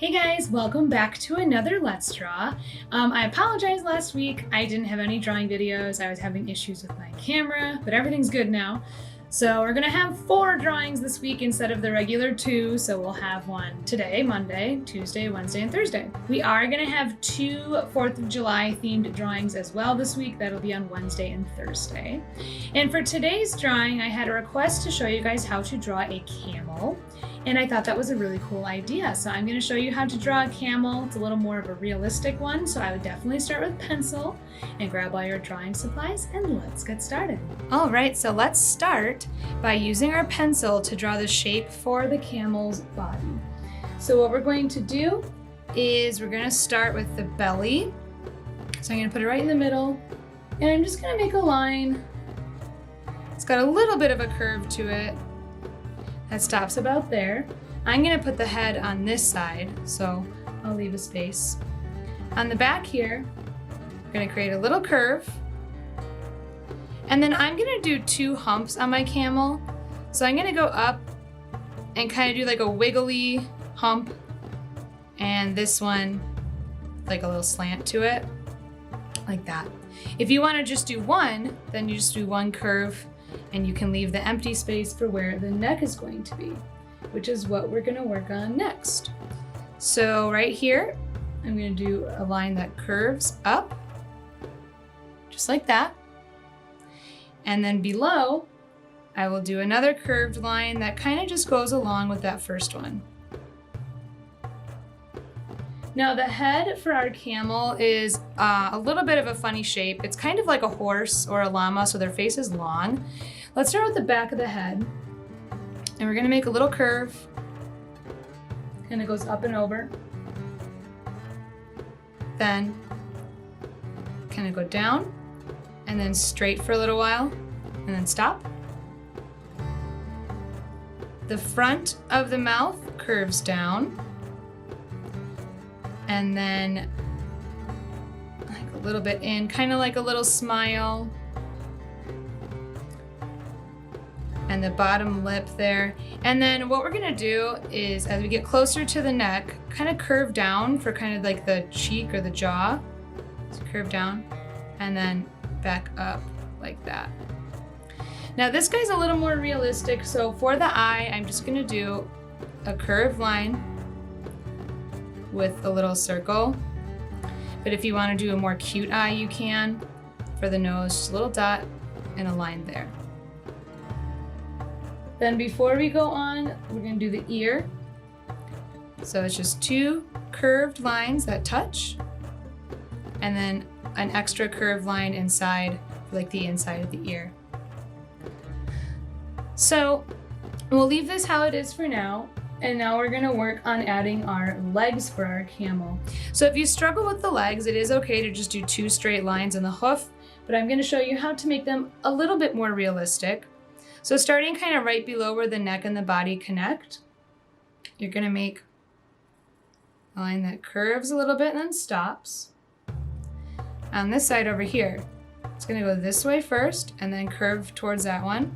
Hey guys, welcome back to another Let's Draw. I apologize last week. I didn't have any drawing videos. I was having issues with my camera, but everything's good now. So we're gonna have 4 drawings this week instead of the regular 2. So we'll have one today, Monday, Tuesday, Wednesday, and Thursday. We are gonna have 2 4th of July themed drawings as well this week. That'll be on Wednesday and Thursday. And for today's drawing, I had a request to show you guys how to draw a camel. And I thought that was a really cool idea. So I'm going to show you how to draw a camel. It's a little more of a realistic one. So I would definitely start with pencil and grab all your drawing supplies and let's get started. All right, so let's start by using our pencil to draw the shape for the camel's body. So what we're going to do is we're going to start with the belly. So I'm going to put it right in the middle and I'm just going to make a line. It's got a little bit of a curve to it. That stops about there. I'm gonna put the head on this side, so I'll leave a space. On the back here, I'm gonna create a little curve. And then I'm gonna do 2 humps on my camel. So I'm gonna go up and kind of do like a wiggly hump. And this one, like a little slant to it, like that. If you wanna just do one, then you just do 1 curve and you can leave the empty space for where the neck is going to be, which is what we're gonna work on next. So right here, I'm gonna do a line that curves up, just like that. And then below, I will do another curved line that kind of just goes along with that first one. Now the head for our camel is a little bit of a funny shape. It's kind of like a horse or a llama, so their face is long. Let's start with the back of the head. And we're gonna make a little curve. And it goes up and over. Then kind of go down and then straight for a little while and then stop. The front of the mouth curves down. And then like a little bit in, kind of like a little smile. And the bottom lip there. And then what we're gonna do is as we get closer to the neck, kind of curve down for kind of like the cheek or the jaw. So curve down and then back up like that. Now this guy's a little more realistic. So for the eye, I'm just gonna do a curved line with a little circle. But if you want to do a more cute eye, you can. For the nose, just a little dot and a line there. Then before we go on, we're going to do the ear. So it's just 2 curved lines that touch and then an extra curved line inside, like the inside of the ear. So we'll leave this how it is for now. And now we're gonna work on adding our legs for our camel. So if you struggle with the legs, it is okay to just do 2 straight lines in the hoof, but I'm gonna show you how to make them a little bit more realistic. So starting kind of right below where the neck and the body connect, you're gonna make a line that curves a little bit and then stops. On this side over here, it's gonna go this way first and then curve towards that one.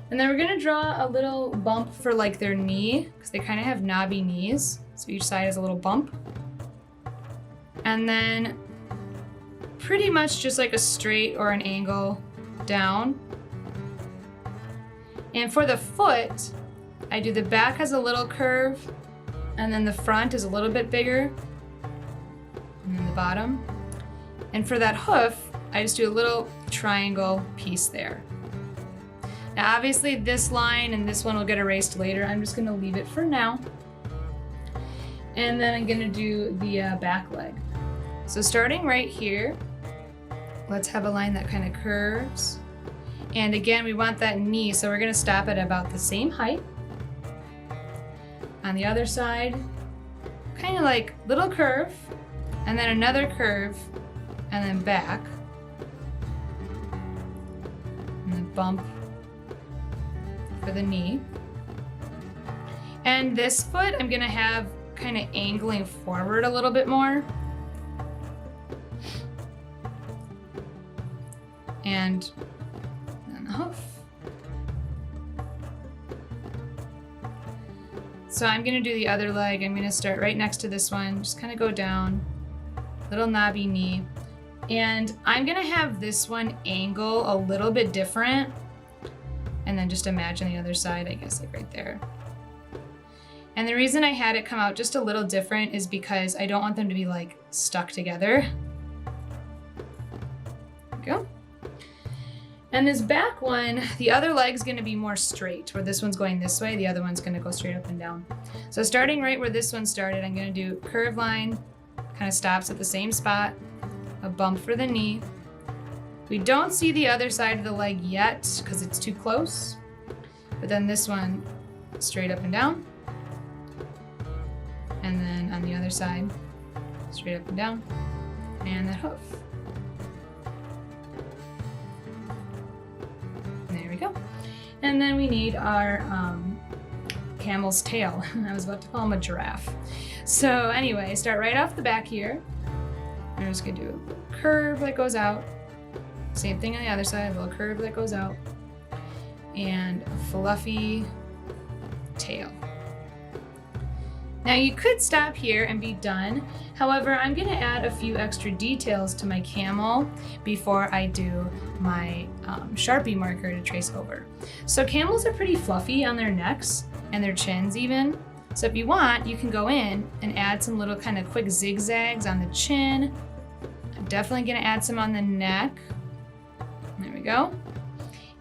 And then we're gonna draw a little bump for like their knee, because they kind of have knobby knees. So each side has a little bump. And then pretty much just like a straight or an angle down. And for the foot, I do the back has a little curve, and then the front is a little bit bigger, and then the bottom. And for that hoof, I just do a little triangle piece there. Now obviously this line and this one will get erased later. I'm just gonna leave it for now. And then I'm gonna do the back leg. So starting right here, let's have a line that kind of curves. And again, we want that knee, so we're gonna stop at about the same height. On the other side, kind of like little curve, and then another curve, and then back. And then bump for the knee. And this foot I'm gonna have kind of angling forward a little bit more. And then the hoof. So I'm gonna do the other leg. I'm gonna start right next to this one, just kind of go down, little knobby knee. And I'm gonna have this one angle a little bit different. And then just imagine the other side, I guess, like right there. And the reason I had it come out just a little different is because I don't want them to be like stuck together. There we go. And this back one, the other leg's gonna be more straight, where this one's going this way, the other one's gonna go straight up and down. So starting right where this one started, I'm gonna do curved line, kind of stops at the same spot, a bump for the knee. We don't see the other side of the leg yet because it's too close, but then this one, straight up and down. And then on the other side, straight up and down, and that hoof. There we go. And then we need our camel's tail. I was about to call him a giraffe. So anyway, start right off the back here. I'm just gonna do a curve that goes out. Same thing on the other side, a little curve that goes out. And a fluffy tail. Now you could stop here and be done. However, I'm gonna add a few extra details to my camel before I do my Sharpie marker to trace over. So camels are pretty fluffy on their necks and their chins even. So if you want, you can go in and add some little kind of quick zigzags on the chin. I'm definitely gonna add some on the neck. There we go.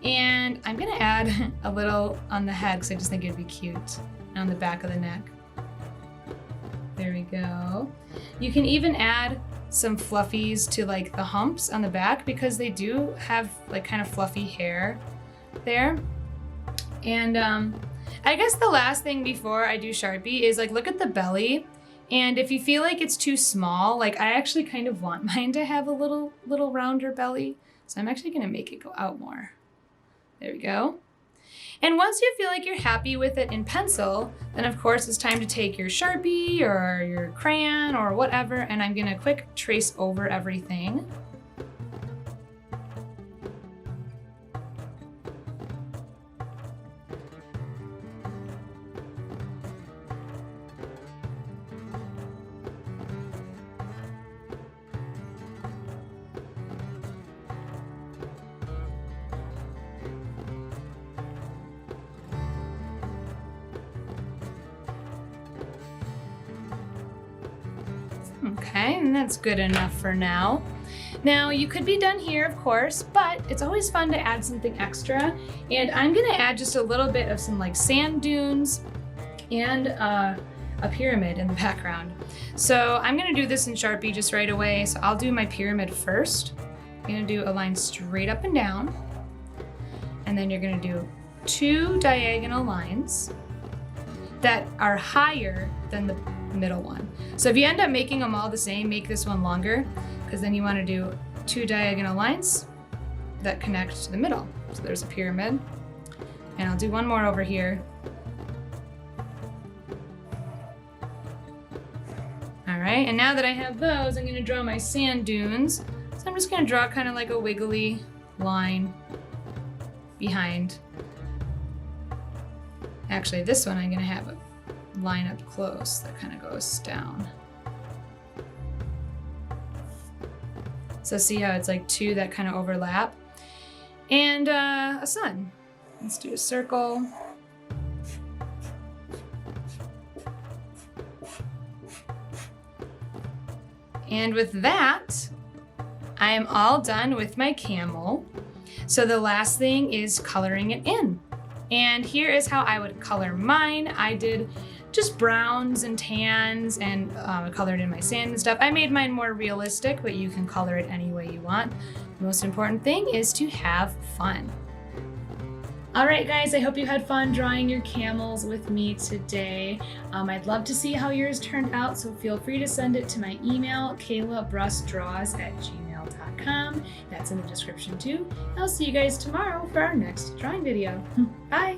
And I'm gonna add a little on the head because I just think it'd be cute, on the back of the neck. There we go. You can even add some fluffies to like the humps on the back because they do have like kind of fluffy hair there. And I guess the last thing before I do Sharpie is like look at the belly. And if you feel like it's too small, like I actually kind of want mine to have a little rounder belly. So I'm actually gonna make it go out more. There we go. And once you feel like you're happy with it in pencil, then of course it's time to take your Sharpie or your crayon or whatever, and I'm gonna quick trace over everything. Okay, and that's good enough for now. Now you could be done here, of course, but it's always fun to add something extra. And I'm gonna add just a little bit of some like sand dunes and a pyramid in the background. So I'm gonna do this in Sharpie just right away. So I'll do my pyramid first. I'm gonna do a line straight up and down. And then you're gonna do 2 diagonal lines that are higher than the middle one. So if you end up making them all the same, make this one longer, because then you want to do 2 diagonal lines that connect to the middle. So there's a pyramid. And I'll do one more over here. All right, and now that I have those, I'm going to draw my sand dunes. So I'm just going to draw kind of like a wiggly line behind. Actually, this one I'm going to have a line up close that kind of goes down. So see how it's like 2 that kind of overlap? And a sun. Let's do a circle. And with that, I am all done with my camel. So the last thing is coloring it in. And here is how I would color mine. I did just browns and tans and colored in my sand and stuff. I made mine more realistic, but you can color it any way you want. The most important thing is to have fun. All right, guys, I hope you had fun drawing your camels with me today. I'd love to see how yours turned out, so feel free to send it to my email, kaylabrussdraws@gmail.com. That's in the description too. I'll see you guys tomorrow for our next drawing video. Bye.